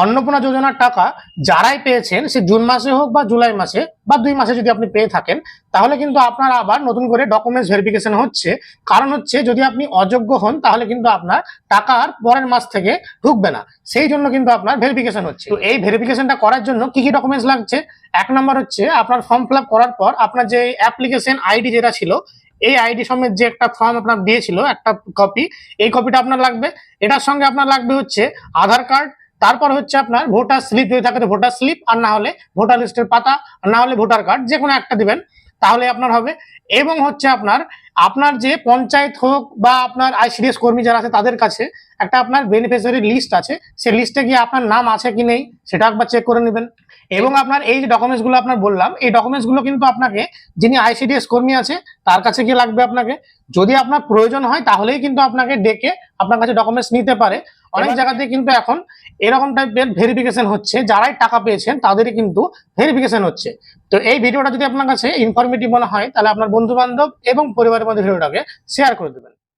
অন্নপূর্ণা যোজনার টাকা যারাই পেয়েছেন, সে জুন মাসে হোক বা জুলাই মাসে বা 2 মাসে যদি আপনি পেয়ে থাকেন, তাহলে কিন্তু আপনার আবার নতুন করে ডকুমেন্টস ভেরিফিকেশন হচ্ছে। কারণ হচ্ছে যদি আপনি অযোগ্য হন তাহলে কিন্তু আপনার টাকা আর পরের মাস থেকে ঢুকবে না, সেই জন্য কিন্তু আপনার ভেরিফিকেশন হচ্ছে। তো এই ভেরিফিকেশনটা করার জন্য কি কি ডকুমেন্টস লাগছে? 1 নম্বর হচ্ছে আপনার ফর্ম ফিল আপ করার পর আপনার যে অ্যাপ্লিকেশন আইডি যেটা ছিল, এই আইডি সমেত যে একটা ফর্ম আপনার দিয়েছিল একটা কপি, এই কপিটা আপনার লাগবে। এটার সঙ্গে আপনার লাগবে হচ্ছে আধার কার্ড, তারপর হচ্ছে আপনার ভোটার স্লিপ যদি থাকে তো ভোটার স্লিপ, আর না হলে ভোটার লিস্টের পাতা, আর না হলে ভোটার কার্ড, যে কোনো একটা দিবেন তাহলে আপনার হবে। এবং হচ্ছে আপনার আপনার যে পঞ্চায়েত হোক বা আপনার আইসিডিএস কর্মী যারা আছে তাদের কাছে একটা আপনার বেনিফিশিয়ারি লিস্ট আছে, সেই লিস্টে গিয়ে আপনার নাম আছে কি নেই সেটা একবার চেক করে নেবেন। এবং আপনার এই যে ডকুমেন্টস গুলো আপনার বললাম, এই ডকুমেন্টস গুলো কিন্তু আপনাকে যিনি আইসিডিএস কর্মী আছে তার কাছে গিয়ে লাগবে আপনাকে। যদি আপনার প্রয়োজন হয় তাহলেই কিন্তু আপনাকে ডেকে আপনার কাছে ডকুমেন্টস নিতে পারে। অনেক জায়গাতে কিন্তু এখন এরকম টাইপের ভেরিফিকেশন হচ্ছে, যারাই টাকা পেয়েছেন তাদেরই কিন্তু ভেরিফিকেশন হচ্ছে। তো এই ভিডিওটা যদি আপনার কাছে ইনফরমেটিভ মনে হয় তাহলে আপনার বন্ধু বান্ধব এবং পরিবারের মধ্যে ভিডিওটাকে শেয়ার করে দেবেন।